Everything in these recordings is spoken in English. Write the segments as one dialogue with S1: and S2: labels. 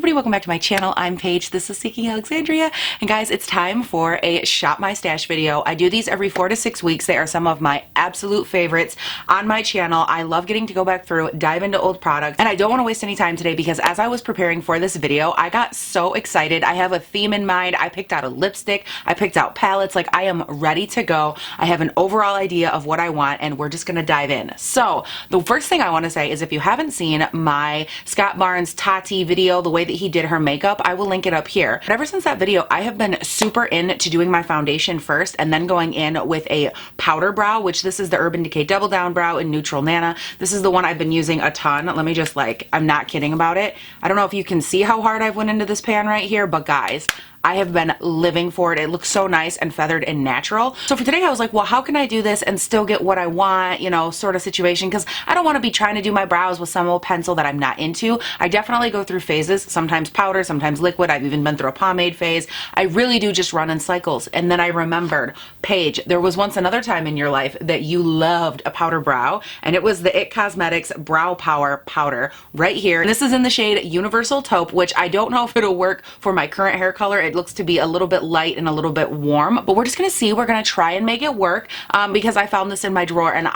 S1: everybody, welcome back to my channel. I'm Paige, this is Seeking Alexandria, and guys, it's time for a Shop My Stash video. I do these every 4 to 6 weeks. They are some of my absolute favorites on my channel. I love getting to go back through, dive into old products, and I don't want to waste any time today because as I was preparing for this video, I got so excited. I have a theme in mind. I picked out a lipstick, I picked out palettes, like I am ready to go. I have an overall idea of what I want, and we're just gonna dive in. So, the first thing I want to say is if you haven't seen my Scott Barnes Tarte video, the way that he did her makeup, I will link it up here. But ever since that video, I have been super into doing my foundation first and then going in with a powder brow, which this is the Urban Decay Double Down Brow in Neutral Nana. This is the one I've been using a ton. Let me just I'm not kidding about it. I don't know if you can see how hard I've went into this pan right here, but guys, I have been living for it. It looks so nice and feathered and natural. So for today, I was like, well, how can I do this and still get what I want, you know, sort of situation? Because I don't want to be trying to do my brows with some old pencil that I'm not into. I definitely go through phases, sometimes powder, sometimes liquid. I've even been through a pomade phase. I really do just run in cycles. And then I remembered, Paige, there was once another time in your life that you loved a powder brow, and it was the IT Cosmetics Brow Power Powder right here. And this is in the shade Universal Taupe, which I don't know if it'll work for my current hair color. It looks to be a little bit light and a little bit warm, but we're just gonna see. We're gonna try and make it work because I found this in my drawer, and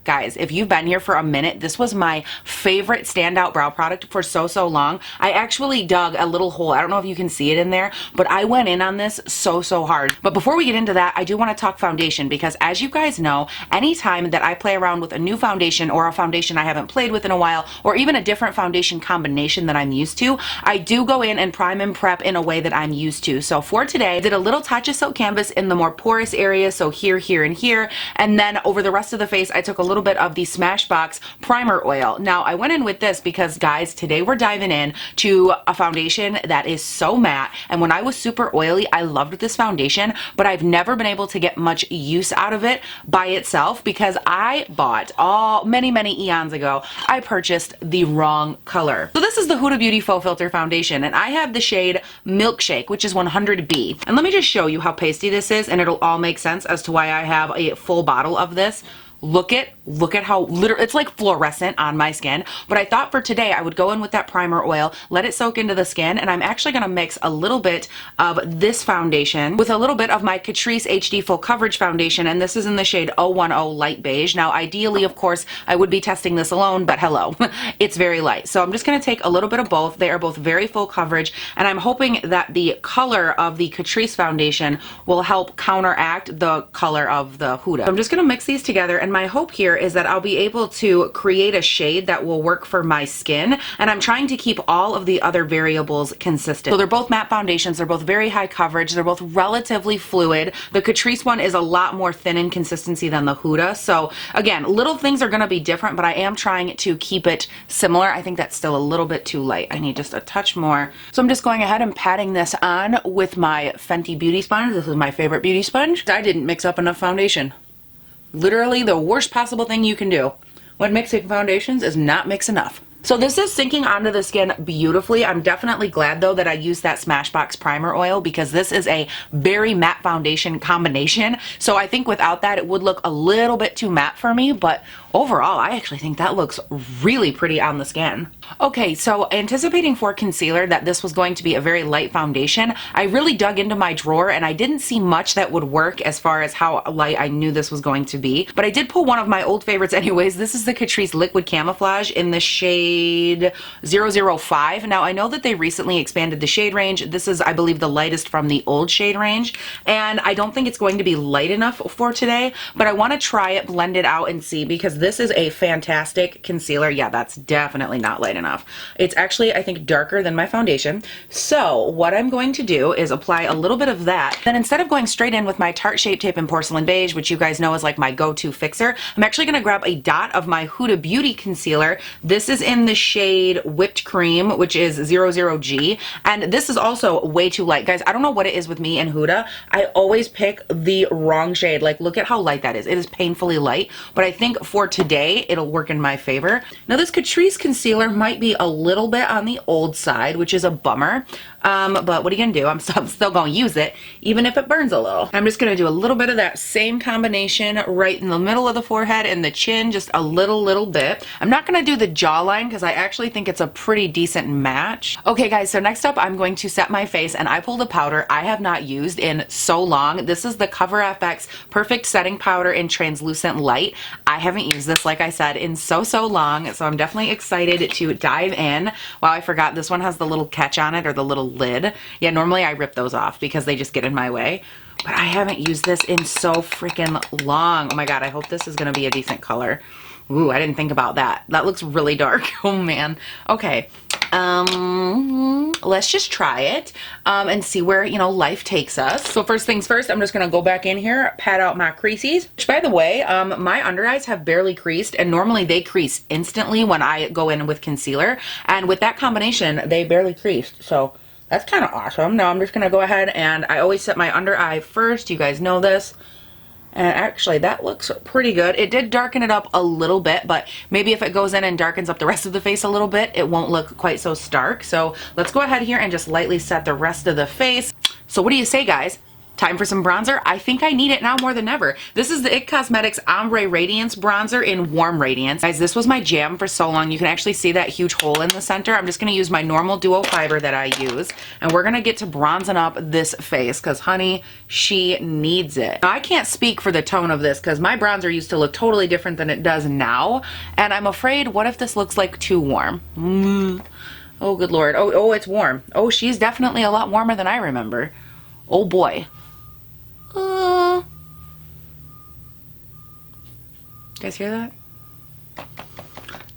S1: guys, if you've been here for a minute, this was my favorite standout brow product for so long. I actually dug a little hole. I don't know if you can see it in there, but I went in on this so hard. But before we get into that, I do want to talk foundation because as you guys know, anytime that I play around with a new foundation or a foundation I haven't played with in a while, or even a different foundation combination that I'm used to, I do go in and prime and prep in a way that I'm used to. So for today, I did a little Tatcha Silk Canvas in the more porous areas, so here, and here, and then over the rest of the face, I took a little bit of the Smashbox Primer Oil. Now, I went in with this because, guys, today we're diving in to a foundation that is so matte, and when I was super oily, I loved this foundation, but I've never been able to get much use out of it by itself because I bought, many eons ago, I purchased the wrong color. So this is the Huda Beauty Faux Filter Foundation, and I have the shade Milkshake, which is 100B. And let me just show you how pasty this is, and it'll all make sense as to why I have a full bottle of this. Look at how it's like fluorescent on my skin. But I thought for today I would go in with that primer oil, let it soak into the skin, and I'm actually going to mix a little bit of this foundation with a little bit of my Catrice HD Full Coverage Foundation, and this is in the shade 010 Light Beige. Now ideally, of course, I would be testing this alone, but hello, it's very light. So I'm just going to take a little bit of both. They are both very full coverage, and I'm hoping that the color of the Catrice foundation will help counteract the color of the Huda. So I'm just going to mix these together, and my hope here is that I'll be able to create a shade that will work for my skin, and I'm trying to keep all of the other variables consistent. So they're both matte foundations, they're both very high coverage, they're both relatively fluid. The Catrice one is a lot more thin in consistency than the Huda, so again, little things are going to be different, but I am trying to keep it similar. I think that's still a little bit too light. I need just a touch more. So I'm just going ahead and patting this on with my Fenty Beauty Sponge. This is my favorite beauty sponge. I didn't mix up enough foundation. Literally the worst possible thing you can do when mixing foundations is not mix enough. So this is sinking onto the skin beautifully. I'm definitely glad though that I used that Smashbox Primer Oil because this is a very matte foundation combination. So I think without that it would look a little bit too matte for me, but overall I actually think that looks really pretty on the skin. Okay, so anticipating for concealer that this was going to be a very light foundation, I really dug into my drawer and I didn't see much that would work as far as how light I knew this was going to be. But I did pull one of my old favorites anyways. This is the Catrice Liquid Camouflage in the shade 005. Now I know that they recently expanded the shade range. This is, I believe, the lightest from the old shade range, and I don't think it's going to be light enough for today, but I want to try it, blend it out, and see because this is a fantastic concealer. Yeah, that's definitely not light enough. It's actually, I think, darker than my foundation. So what I'm going to do is apply a little bit of that. Then instead of going straight in with my Tarte Shape Tape in Porcelain Beige, which you guys know is like my go-to fixer, I'm actually going to grab a dot of my Huda Beauty concealer. This is in the shade Whipped Cream, which is 00G, and this is also way too light. Guys, I don't know what it is with me and Huda. I always pick the wrong shade. Like, look at how light that is. It is painfully light, but I think for today, it'll work in my favor. Now, this Catrice concealer might be a little bit on the old side, which is a bummer, but what are you gonna do? I'm still gonna use it, even if it burns a little. I'm just gonna do a little bit of that same combination right in the middle of the forehead and the chin, just a little bit. I'm not gonna do the jawline line because I actually think it's a pretty decent match. Okay guys, so next up I'm going to set my face, and I pulled a powder I have not used in so long. This is the Cover FX Perfect Setting Powder in Translucent Light. I haven't used this, like I said, in so long, so I'm definitely excited to dive in. Wow, I forgot this one has the little catch on it, or the little lid. Yeah, normally I rip those off because they just get in my way. But I haven't used this in so freaking long. Oh my god, I hope this is going to be a decent color. Ooh, I didn't think about that. That looks really dark. Oh man. Okay. Let's just try it and see where, you know, life takes us. So first things first, I'm just going to go back in here, pat out my creases. Which, by the way, my under eyes have barely creased, and normally they crease instantly when I go in with concealer. And with that combination, they barely creased. So that's kind of awesome. Now I'm just going to go ahead, and I always set my under eye first. You guys know this. And actually, that looks pretty good. It did darken it up a little bit, but maybe if it goes in and darkens up the rest of the face a little bit, it won't look quite so stark. So let's go ahead here and just lightly set the rest of the face. So what do you say, guys? Time for some bronzer? I think I need it now more than ever. This is the IT Cosmetics Ombré Radiance Bronzer in Warm Radiance. Guys, this was my jam for so long. You can actually see that huge hole in the center. I'm just going to use my normal duo fiber that I use, and we're going to get to bronzing up this face because, honey, she needs it. Now, I can't speak for the tone of this because my bronzer used to look totally different than it does now, and I'm afraid, what if this looks like too warm? Oh, good Lord. Oh, it's warm. Oh, she's definitely a lot warmer than I remember. Oh, boy. You guys hear that?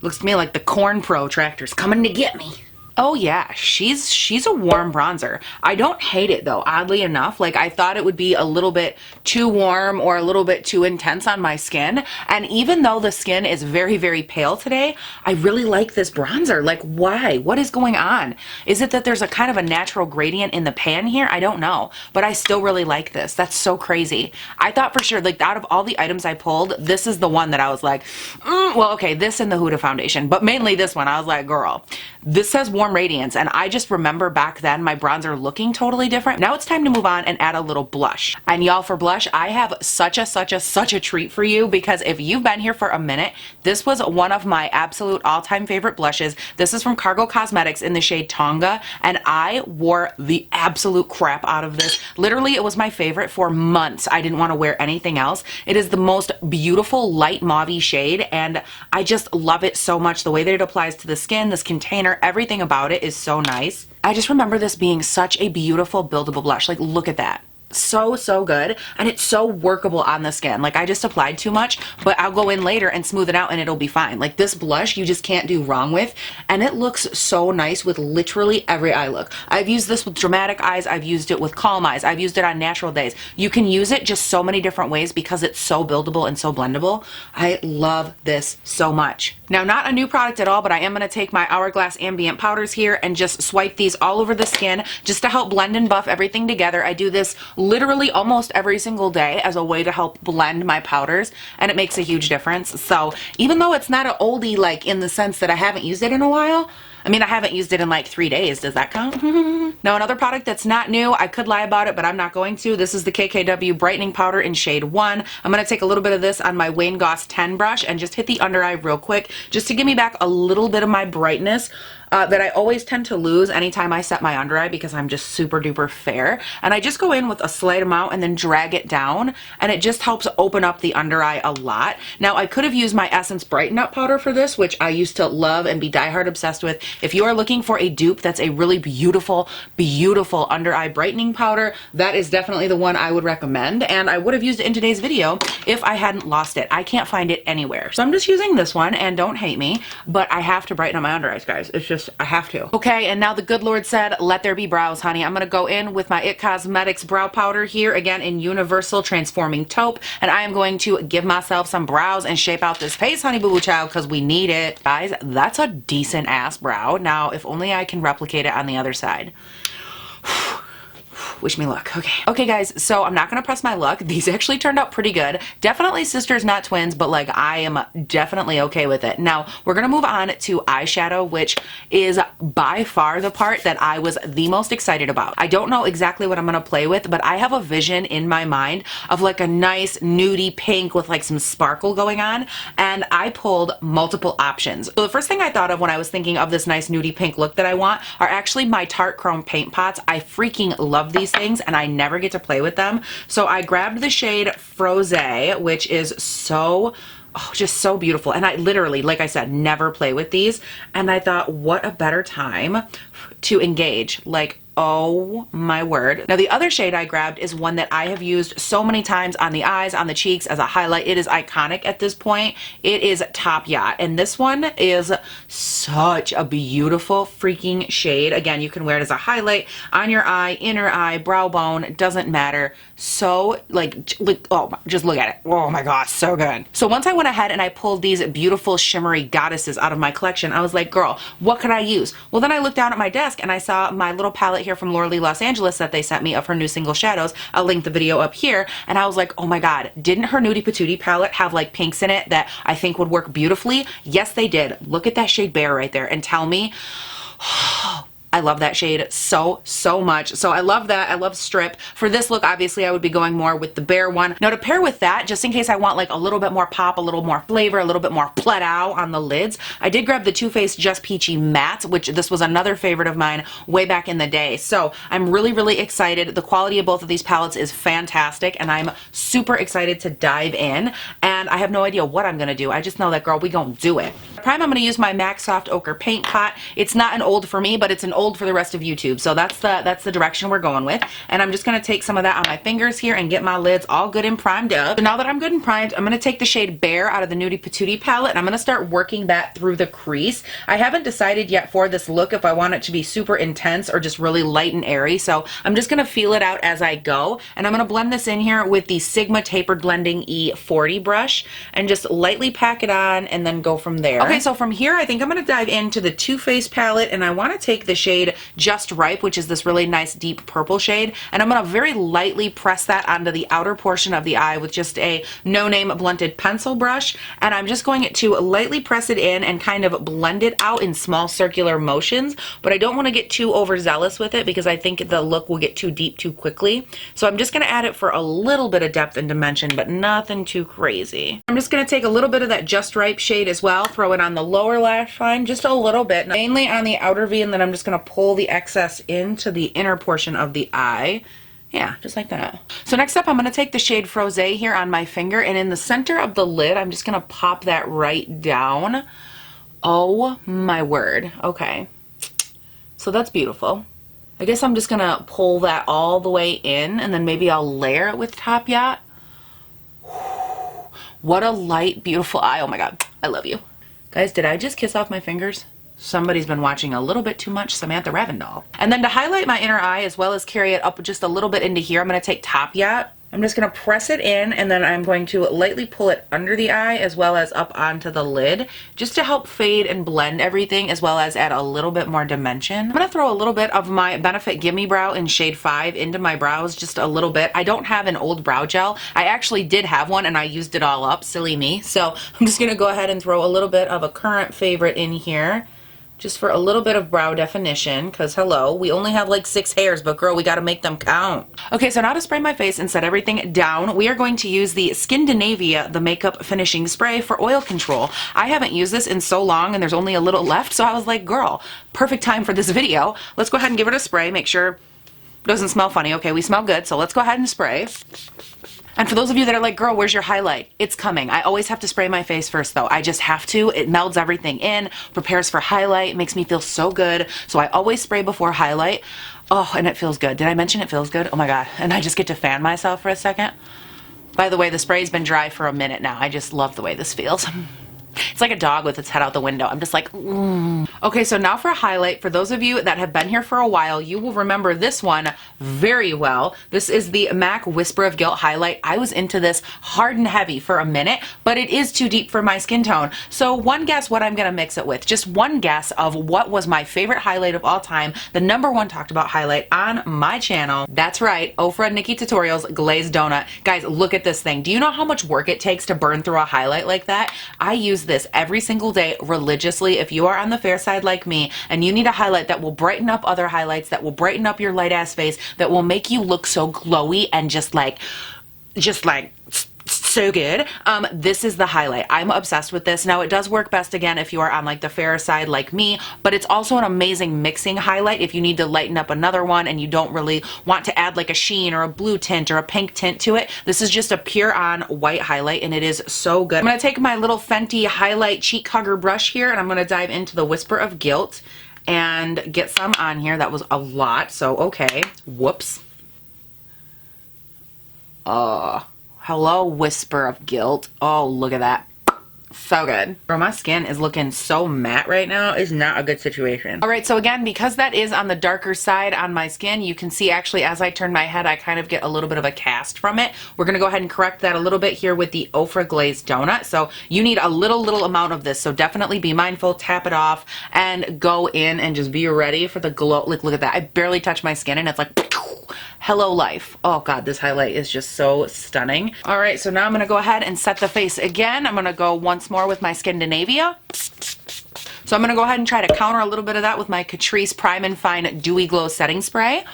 S1: Looks to me like the Corn Pro tractor's coming to get me. Oh yeah, she's a warm bronzer. I don't hate it though, oddly enough. Like, I thought it would be a little bit too warm or a little bit too intense on my skin. And even though the skin is very, very pale today, I really like this bronzer. Like, why? What is going on? Is it that there's a kind of a natural gradient in the pan here? I don't know, but I still really like this. That's so crazy. I thought for sure, like, out of all the items I pulled, this is the one that I was like, well, okay, this and the Huda foundation, but mainly this one. I was like, girl, this says Warm Radiance, and I just remember back then my bronzer looking totally different. Now it's time to move on and add a little blush. And y'all, for blush, I have such a treat for you, because if you've been here for a minute, this was one of my absolute all-time favorite blushes. This is from Cargo Cosmetics in the shade Tonga, and I wore the absolute crap out of this. Literally, it was my favorite for months. I didn't want to wear anything else. It is the most beautiful light mauve-y shade, and I just love it so much. The way that it applies to the skin, this container, everything about it is so nice. I just remember this being such a beautiful buildable blush. Like, look at that. So good, and it's so workable on the skin. Like, I just applied too much, but I'll go in later and smooth it out and it'll be fine. Like, this blush you just can't do wrong with, and it looks so nice with literally every eye look. I've used this with dramatic eyes, I've used it with calm eyes, I've used it on natural days. You can use it just so many different ways because it's so buildable and so blendable. I love this so much. Now, not a new product at all, but I am going to take my Hourglass Ambient powders here and just swipe these all over the skin just to help blend and buff everything together. I do this literally almost every single day as a way to help blend my powders, and it makes a huge difference. So even though it's not an oldie, like in the sense that I haven't used it in a while, I mean, I haven't used it in like 3 days. Does that count? Now, another product that's not new, I could lie about it, but I'm not going to. This is the KKW Brightening Powder in shade 1. I'm going to take a little bit of this on my Wayne Goss 10 brush and just hit the under eye real quick, just to give me back a little bit of my brightness that I always tend to lose anytime I set my under eye, because I'm just super duper fair. And I just go in with a slight amount and then drag it down, and it just helps open up the under eye a lot. Now, I could have used my Essence Brighten Up powder for this, which I used to love and be diehard obsessed with. If you are looking for a dupe that's a really beautiful under eye brightening powder, that is definitely the one I would recommend, and I would have used it in today's video if I hadn't lost it. I can't find it anywhere. So I'm just using this one, and don't hate me, but I have to brighten up my under eyes, guys. It's just, I have to. Okay, and now the good Lord said, let there be brows, honey. I'm gonna go in with my IT Cosmetics brow powder here, again in Universal Transforming Taupe, and I am going to give myself some brows and shape out this face, honey boo boo child, because we need it. Guys, that's a decent ass brow. Now, if only I can replicate it on the other side. Wish me luck. Okay. Okay, guys, so I'm not gonna press my luck. These actually turned out pretty good. Definitely sisters, not twins, but like I am definitely okay with it. Now, we're gonna move on to eyeshadow, which is by far the part that I was the most excited about. I don't know exactly what I'm gonna play with, but I have a vision in my mind of like a nice nudie pink with like some sparkle going on, and I pulled multiple options. So the first thing I thought of when I was thinking of this nice nudie pink look that I want are actually my Tarte Chrome paint pots. I freaking love these things and I never get to play with them. So I grabbed the shade Frosè, which is so, oh, just so beautiful. And I literally, like I said, never play with these. And I thought, what a better time to engage. Like, oh my word. Now the other shade I grabbed is one that I have used so many times on the eyes, on the cheeks as a highlight. It is iconic at this point. It is Top Yacht, and this one is such a beautiful freaking shade. Again, you can wear it as a highlight on your eye, inner eye, brow bone, it doesn't matter. So like, oh, just look at it. Oh my gosh, so good. So once I went ahead and I pulled these beautiful shimmery goddesses out of my collection, I was like, girl, what could I use? Well, then I looked down at my desk and I saw my little palette here from Laura Lee Los Angeles that they sent me of her new single shadows. I'll link the video up here. And I was like, oh my God, didn't her Nudie Patootie palette have like pinks in it that I think would work beautifully? Yes, they did. Look at that shade Bear right there and tell me, I love that shade so much. So I love that. I love Strip. For this look, obviously, I would be going more with the Bear one. Now to pair with that, just in case I want like a little bit more pop, a little more flavor, a little bit more plateau on the lids, I did grab the Too Faced Just Peachy Matte, which this was another favorite of mine way back in the day. So I'm really excited. The quality of both of these palettes is fantastic and I'm super excited to dive in. And I have no idea what I'm gonna do. I just know that, girl, we gonna do it. Prime, I'm gonna use my MAC Soft Ochre paint pot. It's not an old for me, but it's an old for the rest of YouTube. So that's the direction we're going with. And I'm just gonna take some of that on my fingers here and get my lids all good and primed up. So now that I'm good and primed, I'm gonna take the shade Bear out of the Nudie Patootie palette and I'm gonna start working that through the crease. I haven't decided yet for this look if I want it to be super intense or just really light and airy. So I'm just gonna feel it out as I go. And I'm gonna blend this in here with the Sigma Tapered Blending E40 brush and just lightly pack it on and then go from there. Okay, so from here, I think I'm gonna dive into the Too Faced palette and I wanna take the shade Just Ripe, which is this really nice deep purple shade, and I'm gonna very lightly press that onto the outer portion of the eye with just a No Name blunted pencil brush, and I'm just going to lightly press it in and kind of blend it out in small circular motions, but I don't want to get too overzealous with it because I think the look will get too deep too quickly. So I'm just gonna add it for a little bit of depth and dimension, but nothing too crazy. I'm just gonna take a little bit of that Just Ripe shade as well, throw it on the lower lash line, just a little bit, mainly on the outer V, and then I'm just gonna pull the excess into the inner portion of the eye. Yeah, just like that. So next up, I'm gonna take the shade Frosè here on my finger, and in the center of the lid, I'm just gonna pop that right down. Oh my word. Okay. So that's beautiful. I guess I'm just gonna pull that all the way in, and then maybe I'll layer it with Top Yacht. What a light, beautiful eye. Oh my God, I love you. Guys, did I just kiss off my fingers? Somebody's been watching a little bit too much Samantha Ravindall. And then to highlight my inner eye as well as carry it up just a little bit into here, I'm gonna take Top Yacht. I'm just gonna press it in and then I'm going to lightly pull it under the eye as well as up onto the lid just to help fade and blend everything as well as add a little bit more dimension. I'm gonna throw a little bit of my Benefit Gimme Brow in shade 5 into my brows, just a little bit. I don't have an old brow gel. I actually did have one and I used it all up, silly me. So I'm just gonna go ahead and throw a little bit of a current favorite in here, just for a little bit of brow definition, because hello, we only have like 6 hairs, but girl, we gotta make them count. Okay, so now to spray my face and set everything down, we are going to use the Skindinavia, the Makeup Finishing Spray for oil control. I haven't used this in so long and there's only a little left, so I was like, girl, perfect time for this video. Let's go ahead and give it a spray, make sure it doesn't smell funny. Okay, we smell good, so let's go ahead and spray. And for those of you that are like, girl, where's your highlight? It's coming. I always have to spray my face first though. I just have to. It melds everything in, prepares for highlight, makes me feel so good. So I always spray before highlight. Oh, and it feels good. Did I mention it feels good? Oh my God. And I just get to fan myself for a second. By the way, the spray's been dry for a minute now. I just love the way this feels. It's like a dog with its head out the window. I'm just like, Okay, so now for a highlight. For those of you that have been here for a while, you will remember this one very well. This is the MAC Whisper of Guilt highlight. I was into this hard and heavy for a minute, but it is too deep for my skin tone. So one guess what I'm gonna mix it with. Just one guess of what was my favorite highlight of all time, the #1 talked about highlight on my channel. That's right, Ofra Nikki Tutorials Glazed Donut. Guys, look at this thing. Do you know how much work it takes to burn through a highlight like that? I use this every single day religiously. If you are on the fair side like me and you need a highlight that will brighten up other highlights, that will brighten up your light ass face, that will make you look so glowy and just like so good, this is the highlight. I'm obsessed with this. Now it does work best again if you are on like the fairer side like me, but it's also an amazing mixing highlight if you need to lighten up another one and you don't really want to add like a sheen or a blue tint or a pink tint to it. This is just a pure on white highlight and it is so good. I'm gonna take my little Fenty highlight cheek hugger brush here and I'm gonna dive into the Whisper of Guilt and get some on here. That was a lot, so okay, whoops. Hello, Whisper of Guilt. Oh, look at that. So good. Bro, my skin is looking so matte right now. It's not a good situation. All right, so again, because that is on the darker side on my skin, you can see actually as I turn my head, I kind of get a little bit of a cast from it. We're gonna go ahead and correct that a little bit here with the Ofra Glazed Donut. So you need a little amount of this. So definitely be mindful, tap it off, and go in and just be ready for the glow. Like, look at that. I barely touch my skin and it's like, hello life. Oh God, this highlight is just so stunning. All right, so now I'm gonna go ahead and set the face again. I'm gonna go once more with my Skindinavia. So I'm gonna go ahead and try to counter a little bit of that with my Catrice Prime and Fine Dewy Glow Setting Spray.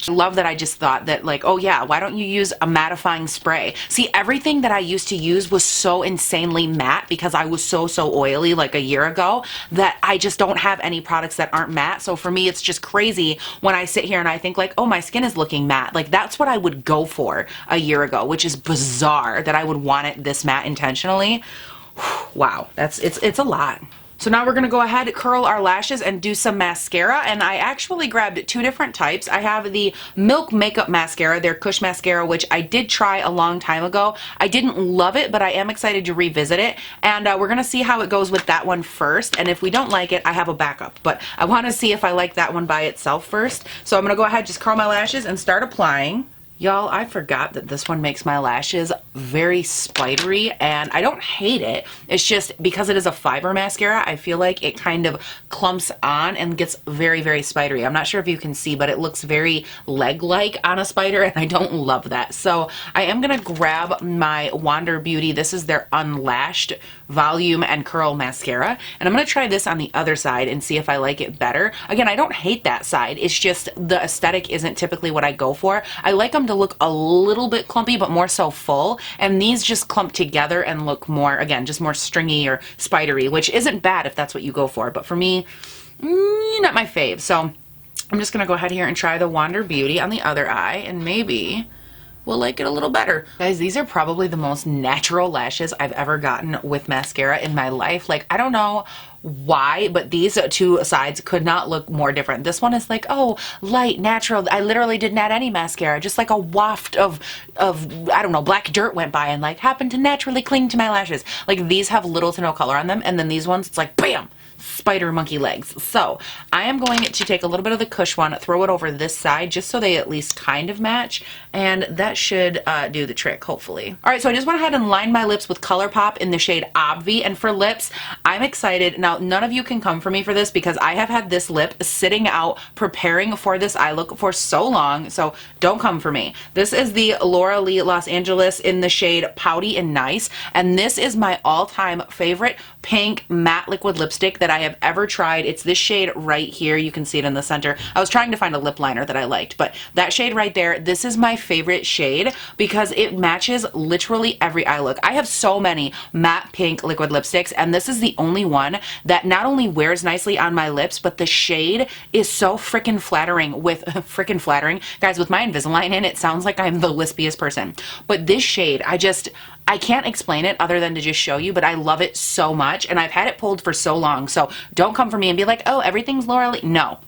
S1: I love that I just thought that like, oh yeah, why don't you use a mattifying spray? See, everything that I used to use was so insanely matte because I was so oily like a year ago that I just don't have any products that aren't matte. So for me, it's just crazy when I sit here and I think like, oh, my skin is looking matte. Like that's what I would go for a year ago, which is bizarre that I would want it this matte intentionally. Wow, it's a lot. So now we're gonna go ahead, curl our lashes and do some mascara. And I actually grabbed two different types. I have the Milk Makeup Mascara, their Kush Mascara, which I did try a long time ago. I didn't love it, but I am excited to revisit it. And we're gonna see how it goes with that one first. And if we don't like it, I have a backup. But I wanna see if I like that one by itself first. So I'm gonna go ahead, just curl my lashes and start applying. Y'all, I forgot that this one makes my lashes very spidery, and I don't hate it. It's just because it is a fiber mascara, I feel like it kind of clumps on and gets very spidery. I'm not sure if you can see, but it looks very leg-like on a spider, and I don't love that. So I am gonna grab my Wander Beauty. This is their Unlashed Volume and Curl Mascara, and I'm gonna try this on the other side and see if I like it better. Again, I don't hate that side. It's just the aesthetic isn't typically what I go for. I like them to look a little bit clumpy, but more so full, and these just clump together and look more, again, just more stringy or spidery, which isn't bad if that's what you go for, but for me, not my fave. So I'm just gonna go ahead here and try the Wander Beauty on the other eye, and maybe we'll like it a little better. Guys, these are probably the most natural lashes I've ever gotten with mascara in my life. Like, I don't know why, but these two sides could not look more different. This one is like, oh, light, natural. I literally didn't add any mascara, just like a waft of I don't know, black dirt went by and like happened to naturally cling to my lashes. Like, these have little to no color on them, and then these ones, it's like, bam! Spider monkey legs. So I am going to take a little bit of the Kush one, throw it over this side just so they at least kind of match, and that should do the trick, hopefully. All right, so I just went ahead and lined my lips with Colourpop in the shade Obvi, and for lips, I'm excited. Now, none of you can come for me for this because I have had this lip sitting out preparing for this eye look for so long, so don't come for me. This is the Laura Lee Los Angeles in the shade Pouty and Nice, and this is my all-time favorite pink matte liquid lipstick that I have ever tried. It's this shade right here. You can see it in the center. I was trying to find a lip liner that I liked, but that shade right there, this is my favorite shade because it matches literally every eye look. I have so many matte pink liquid lipsticks, and this is the only one that not only wears nicely on my lips, but the shade is so freaking flattering with freaking flattering. Guys, with my Invisalign in, it sounds like I'm the lispiest person. But this shade, I can't explain it other than to just show you, but I love it so much, and I've had it pulled for so long, so don't come for me and be like, oh, everything's Laura Lee. No.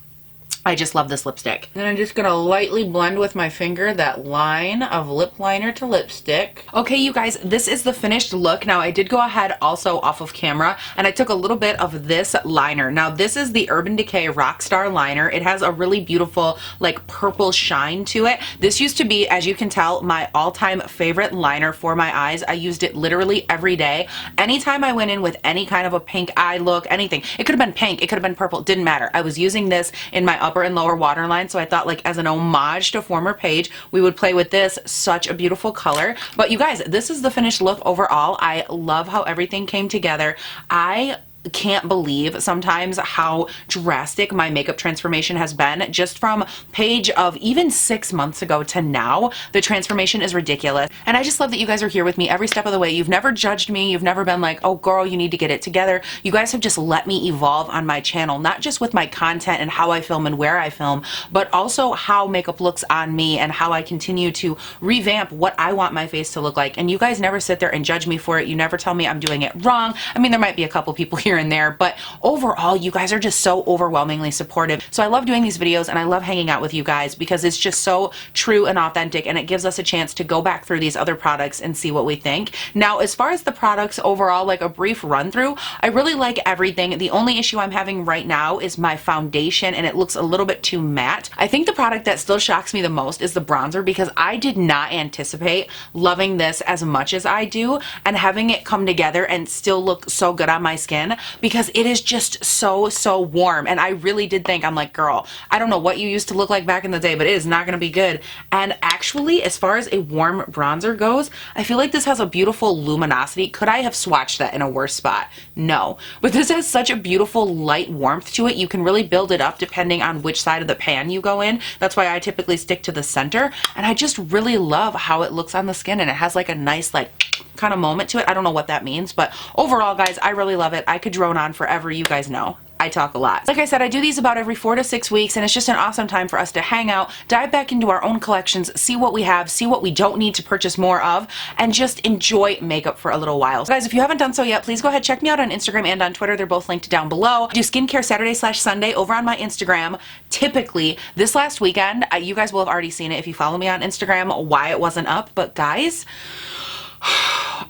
S1: I just love this lipstick. And I'm just gonna lightly blend with my finger that line of lip liner to lipstick. Okay, you guys, this is the finished look. Now, I did go ahead also off of camera, and I took a little bit of this liner. Now, this is the Urban Decay Rockstar liner. It has a really beautiful, like, purple shine to it. This used to be, as you can tell, my all-time favorite liner for my eyes. I used it literally every day. Anytime I went in with any kind of a pink eye look, anything. It could have been pink, it could have been purple, didn't matter. I was using this in my upper and lower waterline, so I thought, like, as an homage to former Paige, we would play with this. Such a beautiful color. But you guys, this is the finished look overall. I love how everything came together. I can't believe sometimes how drastic my makeup transformation has been. Just from Paige of even 6 months ago to now, the transformation is ridiculous. And I just love that you guys are here with me every step of the way. You've never judged me. You've never been like, oh girl, you need to get it together. You guys have just let me evolve on my channel, not just with my content and how I film and where I film, but also how makeup looks on me and how I continue to revamp what I want my face to look like. And you guys never sit there and judge me for it. You never tell me I'm doing it wrong. I mean, there might be a couple people here and there, but overall, you guys are just so overwhelmingly supportive. So I love doing these videos and I love hanging out with you guys because it's just so true and authentic, and it gives us a chance to go back through these other products and see what we think. Now, as far as the products overall, like a brief run through, I really like everything. The only issue I'm having right now is my foundation, and it looks a little bit too matte. I think the product that still shocks me the most is the bronzer, because I did not anticipate loving this as much as I do and having it come together and still look so good on my skin, because it is just so warm. And I really did think, I'm like, girl, I don't know what you used to look like back in the day, but it is not going to be good. And actually, as far as a warm bronzer goes, I feel like this has a beautiful luminosity. Could I have swatched that in a worse spot? No. But this has such a beautiful light warmth to it. You can really build it up depending on which side of the pan you go in. That's why I typically stick to the center. And I just really love how it looks on the skin, and it has like a nice, like, kind of moment to it. I don't know what that means, but overall, guys, I really love it. I could drone on forever. You guys know I talk a lot. Like I said, I do these about every 4 to 6 weeks, and it's just an awesome time for us to hang out, dive back into our own collections, see what we have, see what we don't need to purchase more of, and just enjoy makeup for a little while. So guys, if you haven't done so yet, please go ahead, check me out on Instagram and on Twitter. They're both linked down below. I do skincare Saturday/Sunday over on my Instagram. Typically, this last weekend, you guys will have already seen it if you follow me on Instagram, why it wasn't up, but guys,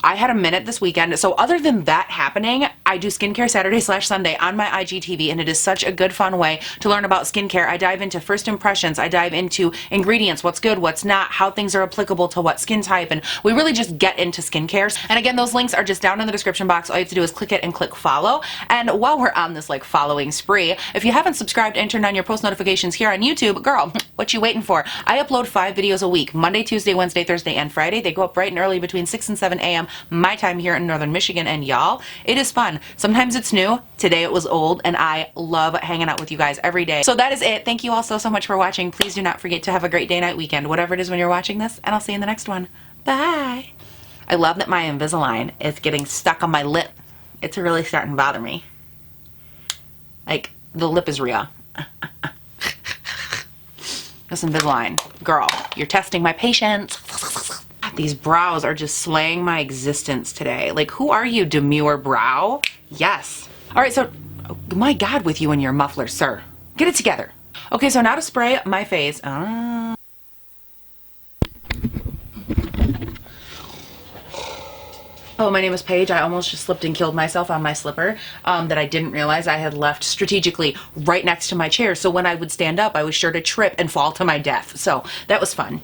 S1: I had a minute this weekend. So other than that happening, I do skincare Saturday/Sunday on my IGTV, and it is such a good fun way to learn about skincare. I dive into first impressions, I dive into ingredients, what's good, what's not, how things are applicable to what skin type, and we really just get into skincare. And again, those links are just down in the description box. All you have to do is click it and click follow. And while we're on this like following spree, if you haven't subscribed and turned on your post notifications here on YouTube, girl, what you waiting for? I upload 5 videos a week, Monday, Tuesday, Wednesday, Thursday, and Friday. They go up bright and early between 6 and 7 a.m. my time here in Northern Michigan, and y'all, it is fun. Sometimes it's new. Today it was old, and I love hanging out with you guys every day. So that is it. Thank you all so much for watching. Please do not forget to have a great day, night, weekend, whatever it is when you're watching this, and I'll see you in the next one. Bye. I love that my Invisalign is getting stuck on my lip. It's really starting to bother me. Like, the lip is real. This Invisalign, girl, you're testing my patience. These brows are just slaying my existence today. Like, who are you, demure brow? Yes. All right, so, oh, my God, with you and your muffler, sir. Get it together. Okay, so now to spray my face. Oh, my name is Paige. I almost just slipped and killed myself on my slipper that I didn't realize I had left strategically right next to my chair. So when I would stand up, I was sure to trip and fall to my death. So that was fun.